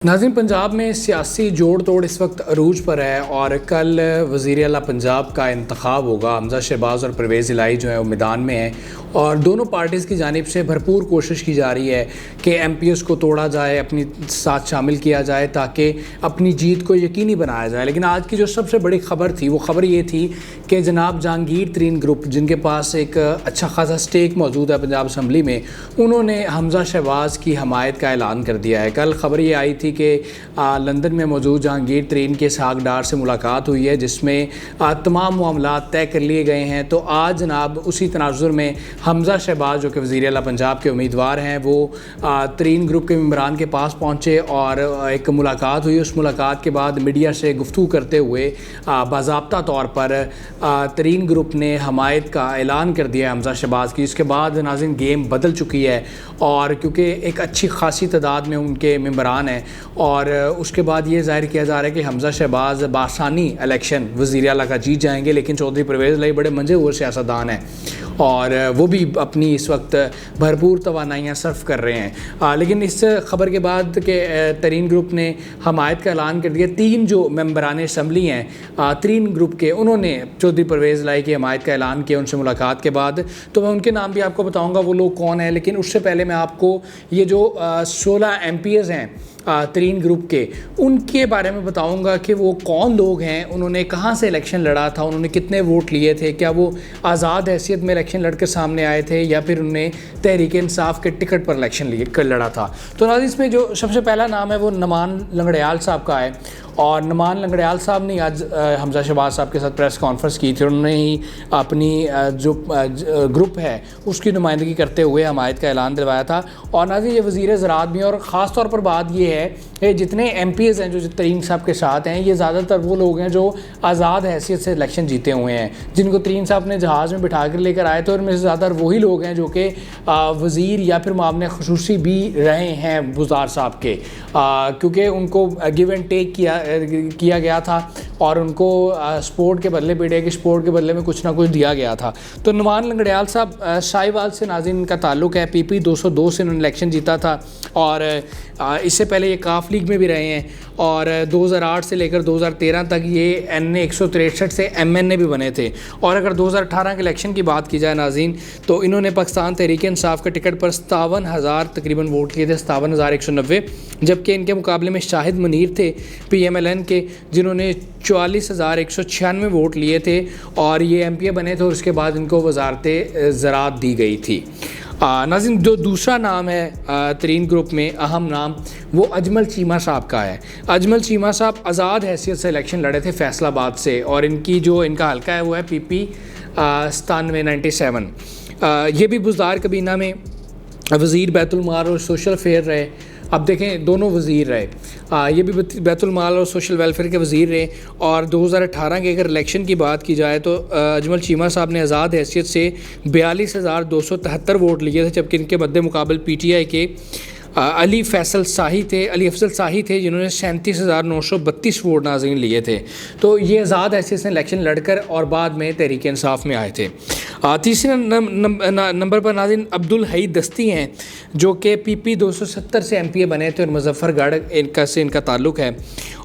नाज़रीन, पंजाब में सियासी जोड़ तोड़ इस वक्त अरूज पर है और कल वज़ीर आला पंजाब का इंतखाब होगा। हमज़ा शहबाज और परवेज़ इलाही जो है वो मैदान में है और दोनों पार्टीज़ की जानिब से भरपूर कोशिश की जा रही है कि MPs को तोड़ा जाए, अपनी साथ शामिल किया जाए ताकि अपनी जीत को यकीनी बनाया जाए। लेकिन आज की जो सबसे बड़ी ख़बर थी वो ख़बर ये थी कि जनाब जहांगीर तरीन ग्रुप, जिनके पास एक अच्छा खासा स्टेक मौजूद है पंजाब असम्बली में, उन्होंने हमज़ा शहबाज की हमायत का ऐलान कर दिया है। कल ख़बर ये आई थी कि लंदन में मौजूद जहांगीर तरीन के इसहाक डार से मुलाकात हुई है जिसमें तमाम मामलात तय कर लिए गए हैं। तो आज जनाब उसी तनाजुर में हमज़ा शहबाज जो कि वज़ीर आला पंजाब के उम्मीदवार हैं वो तरीन ग्रुप के मेंबरान के पास पहुँचे और एक मुलाकात हुई। उस मुलाकात के बाद मीडिया से गुफ्तगू करते हुए बाज़ाब्ता तौर पर तरीन ग्रुप ने हमायत का ऐलान कर दिया हमज़ा शहबाज की। इसके बाद नाज़रीन गेम बदल चुकी है और क्योंकि एक अच्छी खासी तादाद में उनके मेंबरान हैं और उसके बाद ये ज़ाहिर किया जा रहा है कि हमज़ा शहबाज बासानी इलेक्शन वज़ीर आला का जीत जाएंगे। लेकिन चौधरी परवेज़ इलाही बड़े मंझे हुए सियासतदान हैं और वो भी अपनी इस वक्त भरपूर तवानाइयाँ सर्फ कर रहे हैं। लेकिन इस ख़बर के बाद कि तरीन ग्रुप ने हमायत का ऐलान कर दिया, 3 जो मेंबरान असम्बली हैं तरीन ग्रुप के, उन्होंने चौधरी परवेज़ इलाही की हमायत का ऐलान किया उनसे मुलाकात के बाद। तो मैं उनके नाम भी आपको बताऊँगा वो लोग कौन है, लेकिन उससे पहले मैं आपको ये जो 16 MPs हैं तरीन ग्रुप के, उनके बारे में बताऊंगा कि वो कौन लोग हैं, उन्होंने कहां से इलेक्शन लड़ा था, उन्होंने कितने वोट लिए थे, क्या वो आज़ाद हैसियत में इलेक्शन लड़कर सामने आए थे या फिर उन्होंने तहरीक इंसाफ के टिकट पर इलेक्शन लड़ा था। तो नाज़रीन, इसमें जो सबसे पहला नाम है वो नुमान लंगड़ियाल साहब का है और नुमान लंगड़ियाल साहब ने आज हमज़ा शहबाज साहब के साथ प्रेस कॉन्फ्रेंस की थी। उन्होंने ही अपनी जो ग्रुप है उसकी नुमाइंदगी करते हुए हमायत का ऐलान दिलवाया था। और नाज़रीन, ये वज़ीर ज़राअत भी हैं और ख़ास तौर पर बात ये है कि जितने MPs हैं जो तरीन साहब के साथ हैं, ये ज़्यादातर वो लोग हैं जो आज़ाद हैसियत से इलेक्शन जीते हुए हैं, जिनको तरीन साहब ने जहाज़ में बिठा कर लेकर आए थे। और में से ज़्यादातर वही लोग हैं जो कि वज़ीर या फिर मामले ख़ुसूसी भी रहे हैं बुज़दार साहब के, क्योंकि उनको गिव एंड टेक किया गया था और उनको स्पोर्ट के बदले बेटे के स्पोर्ट के बदले में कुछ ना कुछ दिया गया था। तो नुमान लंगड़ियाल साहब शाहीवाल से नाज़रीन का ताल्लुक़ है, PP 202 से उन्होंने इलेक्शन जीता था और इससे पहले ये काफ लीग में भी रहे हैं और 2008 से लेकर 2013 तक ये NA 163 से MNA भी बने थे। और अगर 2018 के इलेक्शन की बात की जाए नाज़रीन, तो इन्होंने पाकिस्तान तहरीक इंसाफ के टिकट पर 57,000 तकरीबन वोट लिए थे, 57,190, जबकि इनके मुकाबले में शाहिद मुनीर थे PMLN के, जिन्होंने 44,196 वोट लिए थे और ये MPA बने थे और उसके बाद इनको वज़ारत ज़राअत दी गई थी। नाज़रीन, जो दूसरा नाम है तरीन ग्रुप में अहम नाम, वो अजमल चीमा साहब का है। अजमल चीमा साहब आज़ाद हैसियत से इलेक्शन लड़े थे फैसलाबाद से और इनका हल्का है वो है PP 97। ये भी बुज़दार कबीना में वज़ीर बैतुल माल और सोशल फेयर रहे। अब देखें, दोनों वज़ीर रहे, ये भी बैतुल माल और सोशल वेलफेयर के वज़ीर रहे। और 2018 के अगर इलेक्शन की बात की जाए तो अजमल चीमा साहब ने आज़ाद हैसियत से 42,273 वोट लिए थे, जबकि इनके मद्दे मुकाबल PTI के अली अफजल शाही थे जिन्होंने 37,932 वोट नाज़रीन लिए थे। तो ये आज़ाद हैसियत से इलेक्शन लड़कर और बाद में तहरीक इंसाफ में आए थे। तीसरे नंबर पर नाज़रीन अब्दुल हई दस्ती हैं जो कि PP 270 से MPA बने थे और मुजफ्फरगढ़ से इनका ताल्लुक़ है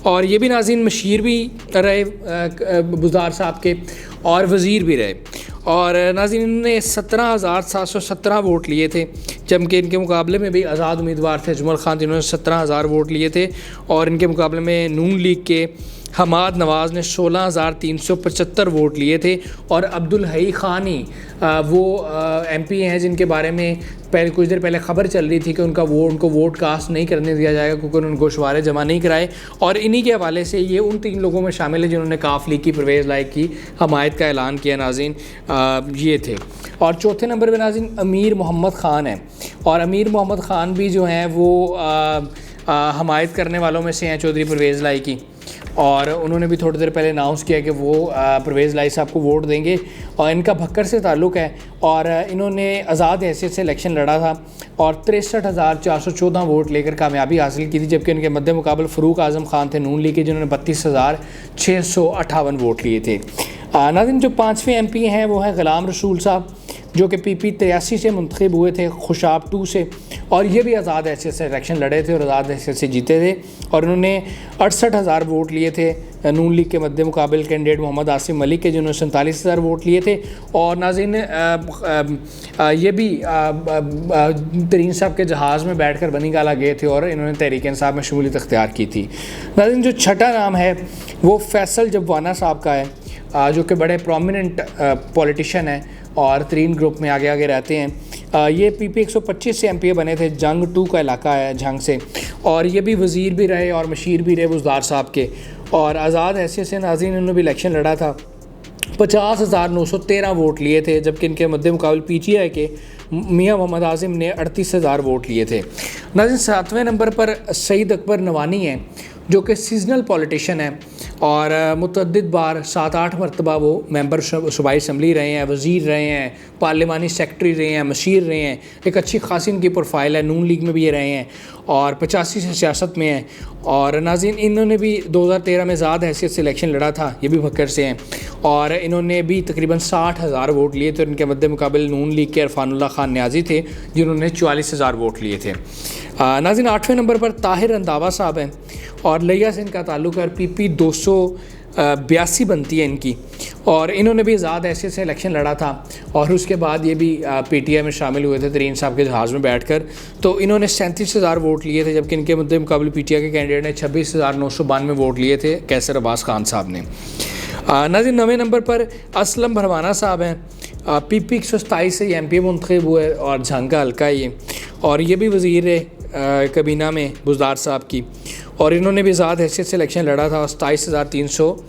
और ये भी नाज़रीन मशीर भी रहे बुज़दार साहब के और वज़ीर भी रहे। और नाज़रीन, इन्होंने 17,717 वोट लिए थे, जबकि इनके मुकाबले में भी आज़ाद उम्मीदवार थे अजमल खान, जिन्होंने 17,000 वोट लिए थे और इनके मुकाबले में नून लीग के हमाद नवाज़ ने 16,375 वोट लिए थे। और अब्दुल हई खान ही वो MP हैं जिनके बारे में कुछ देर पहले ख़बर चल रही थी कि उनको वोट कास्ट नहीं करने दिया जाएगा क्योंकि उन्होंने गोशवारे जमा नहीं कराए। और इन्हीं के हवाले से ये उन 3 लोगों में शामिल है जिन्होंने काफ लीग की परवेज़ इलाही की हमायत का ऐलान किया नाज़रीन, ये थे। और चौथे नंबर पर नाज़रीन अमीर मोहम्मद ख़ान है और अमीर मोहम्मद ख़ान भी जो हैं वो हमायत करने वालों में से हैं चौधरी परवेज़ इलाही की। और उन्होंने भी थोड़ी देर पहले अनाउंस किया कि वो परवेज़ इलाही साहब को वोट देंगे और इनका भक्कर से ताल्लुक़ है और इन्होंने आज़ाद हैसियत से इलेक्शन लड़ा था और 63,414 वोट लेकर कामयाबी हासिल की थी, जबकि इनके मद्दे मुकाबल फ़रूक आज़म ख़ान थे नून लीग के, जिन्होंने 32,658 वोट लिए थे। नाज़रीन, जो 5वें MP हैं वो हैं ग़ुलाम रसूल साहब जो कि PP 83 से मुंतखब हुए थे खुशाब 2 से और ये भी आज़ाद हैसियत से इलेक्शन लड़े थे और आज़ाद हैसियत से जीते थे और इन्होंने 68,000 वोट लिए थे नून लीग के मद्दे मुकाबिल कैंडिडेट मोहम्मद आसिम मलिक के, जिन्होंने 47,000 वोट लिए थे। और नाज़रीन ये भी तरीन साहब के जहाज़ में बैठकर बनी गाला गए थे और इन्होंने तहरीक इंसाफ में शमूलियत अख्तियार की थी। नाज़रीन जो छठा नाम है वो फैसल जबवाना साहब का है, जो कि बड़े प्रोमिनेंट पॉलिटिशियन हैं और तरीन ग्रुप में आगे आगे रहते हैं। ये PP 125 से MPA बने थे, जंग 2 का इलाका है झंग से, और ये भी वज़ीर भी रहे और मशीर भी रहे बुज़दार साहब के। और आज़ाद हैसियत से नाज़रीन इन्होंने भी इलेक्शन लड़ा था, 50,913 वोट लिए थे, जबकि इनके मद्दे मुकाबल PTI के मियाँ मोहम्मद आज़िम ने 38,000 वोट लिए थे। नाज़रीन 7वें नंबर पर सईद अकबर नवानी हैं, जो कि सीजनल पॉलिटिशियन है और मुतअद्दिद बार 7-8 मरतबा वो मेंबर सूबाई असम्बली रहे हैं, वज़ीर रहे हैं, पार्लिमानी सेक्रेटरी रहे हैं, मशीर रहे हैं। एक अच्छी खासी इनकी प्रोफाइल है, नून लीग में भी ये रहे हैं और 85 से सियासत में हैं। और नाज़रीन इन्होंने भी 2013 में ज़्यादा हैसियत से इलेक्शन लड़ा था, ये भी भक्कर से हैं और इन्होंने भी तकरीबन 60,000 वोट लिए थे। इनके मद्दे मुकाबिल नून लीग के इरफानुल्लाह खान न्याजी थे, जिन्होंने 44,000 वोट लिए थे। नाज़रीन 8वें नंबर पर ताहिर रंधावा साहब हैं और लिया से इनका ताल्लुक़ है, PP 282 बनती है इनकी, और इन्होंने भी आज़ाद हैसियत से इलेक्शन लड़ा था और उसके बाद ये भी PTI में शामिल हुए थे तरीन साहब के जहाज़ में बैठकर। तो इन्होंने 37,000 वोट लिए थे, जबकि इनके मुद्दे मुकाबले PTI के कैंडिडेट ने 26,992 वोट लिए थे, कैसर अब्बास खान साहब ने। नाज़रीन 9वें नंबर पर असलम भरवाना साहब हैं, PP 127 से MPA मुंतखब हुए और झंग का हल्का ये, और ये भी वज़ीर है कबीना में बुज़दार साहब की, और इन्होंने भी आज़ाद हैसियत से इलेक्शन लड़ा था और 27,300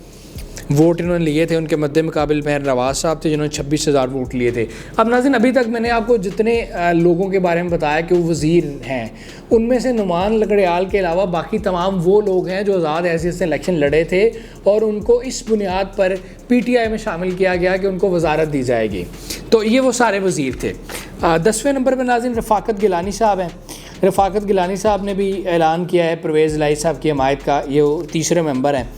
वोट इन्होंने लिए थे। उनके मद्दे मुकाबिल महर नवाज साहब थे, जिन्होंने 26,000 वोट लिए थे। अब नाज़रीन अभी तक मैंने आपको जितने लोगों के बारे में बताया कि वो वज़ीर हैं, उनमें से नुमान लकड़ियाल के अलावा बाकी तमाम वो लोग हैं जो आज़ाद हैसियत से इलेक्शन लड़े थे और उनको इस बुनियाद पर PTI में शामिल किया गया कि उनको वजारत दी जाएगी। तो ये वो सारे वज़ीर थे। 10वें नंबर पर नाज़रीन रफ़ाकत गिलानी साहब हैं। रफ़ाकत गिलानी साहब ने भी ऐलान किया है परवेज़ इलाही साहब की हमायत का, ये 3रे मेंबर हैं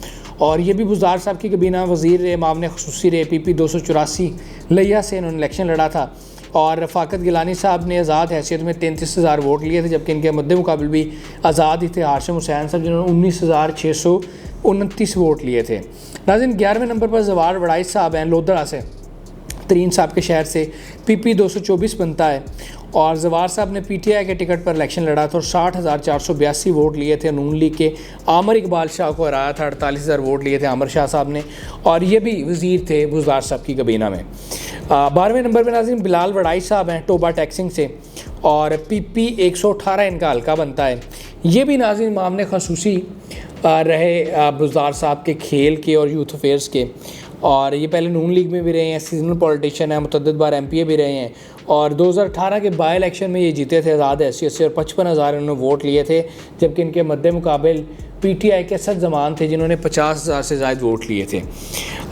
और ये भी बुज़दार साहब की कबीना वज़ीर रहे, मामले ख़ुसूसी रहे। PP 284 लिया से इन्होंने इलेक्शन लड़ा था और रफ़ाकत गिलानी साहब ने आज़ाद हैसियत में 33,000 वोट लिए थे, जबकि इनके मद्दे मुकाबिल भी आज़ाद ही थे हाशिम हुसैन साहब, जिन्होंने 19,629 वोट लिए थे। नाज़रीन 11वें नंबर पर जवार वड़ाई साहब हैं, लोधड़ा से, तरीन साहब के शहर से, PP 224 बनता है और जवार साहब ने PTI के टिकट पर इलेक्शन लड़ा था और 60,482 वोट लिए थे। नून लीग के आमिर इकबाल शाह को हराया था, 48,000 वोट लिए थे आमिर शाह साहब ने, और ये भी वज़ीर थे बुज़दार साहब की कबीना में। 12वें नंबर पर नाज़रीन बिलाल वड़ाई साहब हैं, टोबा टैक्सिंग से, और PP 118 इनका हल्का बनता है। ये भी नाज़रीन मामले ख़ुसूसी रहे बुज़दार साहब के खेल के और यूथ अफेयर्स के, और ये पहले नून लीग में भी रहे हैं, सीजनल पॉलिटिशियन है, मुतअद्दिद बार MPA भी रहे हैं और 2018 के बाई इलेक्शन में ये जीते थे आज़ाद हैसियत से और 55,000 इन्होंने वोट लिए थे, जबकि इनके मद्दे मुकाबिल PTI के असद ज़मान थे, जिन्होंने 50,000 से ज़ायद वोट लिए थे।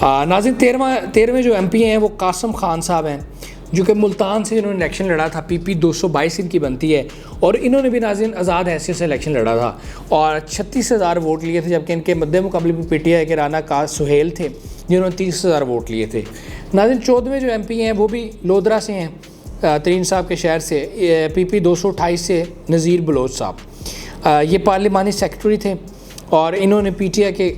नाज़रीन 13वें जो MPA हैं वो कासम खान साहब हैं, जो कि मुल्तान से इन्होंने इलेक्शन लड़ा था। PP 222 इनकी बनती है और इन्होंने भी नाज़रीन आज़ाद हैसियत से इलेक्शन लड़ा था और 36,000 वोट लिए थे, जबकि इनके मद्दे मुकाबले भी PTI के राना काज सुहेल थे, जिन्होंने 30,000 वोट लिए थे। नाज़रीन 14वें जो MP हैं वो भी लोधरा से हैं, तरीन साहब के शहर से, PP 228 से नज़ीर बलोच साहब, ये पार्लिमानी सेक्रेटरी थे और इन्होंने PTI के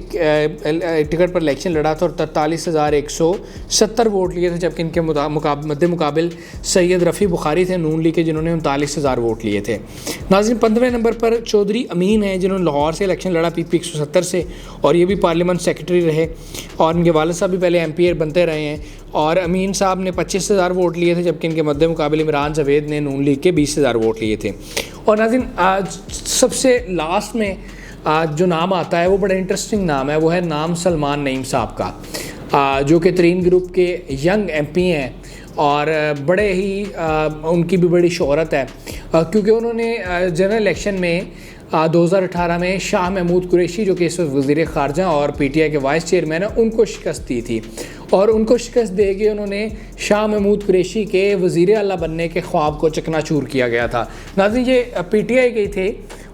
टिकट पर इलेक्शन लड़ा था और 43,170 वोट लिए थे, जबकि इनके मद्दे मुकाबिल सैयद रफ़ी बुखारी थे नून लीग के, जिन्होंने 39,000 वोट लिए थे। नाज़रीन 15वें नंबर पर चौधरी अमीन हैं, जिन्होंने लाहौर से इलेक्शन लड़ा PP 170 से और ये भी पार्लियामेंट सेक्रेटरी रहे और इनके वालिद साहब भी पहले MPA बनते रहे हैं और अमीन साहब ने 25,000 वोट लिए थे, जबकि इनके मद्दे मुकाबले इमरान जावेद ने नून लीग के 20,000 वोट लिए थे। और नाज़रीन आज सबसे लास्ट में जो नाम आता है वो बड़ा इंटरेस्टिंग नाम है, वो है नाम सलमान नईम साहब का, जो कि तरीन ग्रुप के यंग MP हैं और बड़े ही उनकी भी बड़ी शोहरत है, क्योंकि उन्होंने जनरल इलेक्शन में 2018 में शाह महमूद कुरैशी, जो कि इस वक्त वज़ीर ख़ारजा और PTI के वाइस चेयरमैन हैं, उनको शिकस्त दी थी और उनको शिकस्त दे के उन्होंने शाह महमूद कुरैशी के वज़ीर आला बनने के ख्वाब को चकनाचूर किया गया था। नाज़रीन ये PTI के थे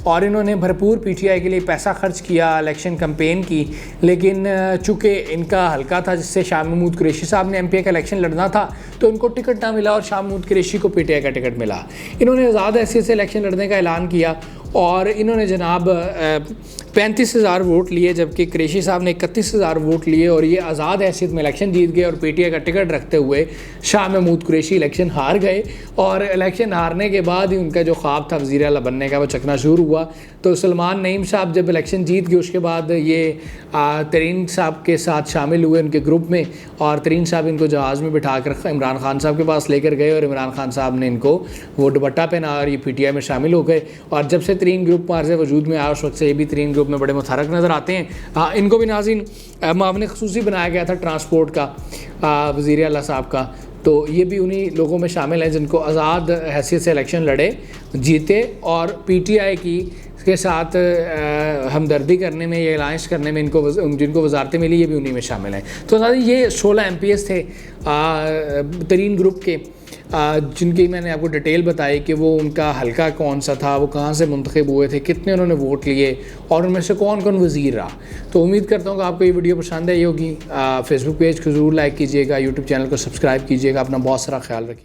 और इन्होंने भरपूर PTI के लिए पैसा खर्च किया, इलेक्शन कैंपेन की, लेकिन चूँकि इनका हल्का था जिससे शाह महमूद कुरैशी साहब ने MPA का इलेक्शन लड़ना था तो इनको टिकट ना मिला और शाह महमूद कुरैशी को PTI का टिकट मिला। इन्होंने आज़ाद हैसियत से इलेक्शन लड़ने का ऐलान किया और इन्होंने जनाब 35,000 वोट लिए, जबकि कुरैशी साहब ने 31,000 वोट लिए और ये आज़ाद हैसियत में इलेक्शन जीत गए और PTI का टिकट रखते हुए शाह महमूद कुरैशी इलेक्शन हार गए। और इलेक्शन हारने के बाद ही उनका जो ख्वाब था वज़ीर आला बनने का वो चकनाचूर हुआ। तो सलमान नईम साहब जब इलेक्शन जीत गए उसके बाद ये तरीन साहब के साथ शामिल हुए उनके ग्रुप में, और तरीन साहब इनको जहाज़ में बिठा कर इमरान खान साहब के पास लेकर गए और इमरान खान साहब ने इनको वो दुपट्टा पहना और ये PTI में शामिल हो गए। और जब से तरीन ग्रुप मार्ज वजूद में आया उस वक्त से ये भी तरीन ग्रुप में बड़े मुतहरक नज़र आते हैं। हाँ, इनको भी नाज़रीन मामले ख़ुसूसी बनाया गया था ट्रांसपोर्ट का वज़ीर आला साहब का, तो ये भी उन्हीं लोगों में शामिल हैं जिनको आज़ाद हैसियत से इलेक्शन लड़े, जीते और PTI की के साथ हमदर्दी करने में, ये अलायंस करने में इनको जिनको वजारतें मिली ये भी उन्हीं में शामिल हैं। तो नाज़रीन ये 16 MPs थे तरीन ग्रुप के, जिनकी मैंने आपको डिटेल बताई कि वो उनका हल्का कौन सा था, वो कहाँ से मुंतखब हुए थे, कितने उन्होंने वोट लिए और उनमें से कौन कौन वज़ीर रहा। तो उम्मीद करता हूँ कि आपको ये वीडियो पसंद आई होगी। फेसबुक पेज को ज़रूर लाइक कीजिएगा, यूट्यूब चैनल को सब्सक्राइब कीजिएगा। अपना बहुत सारा ख्याल रखिए।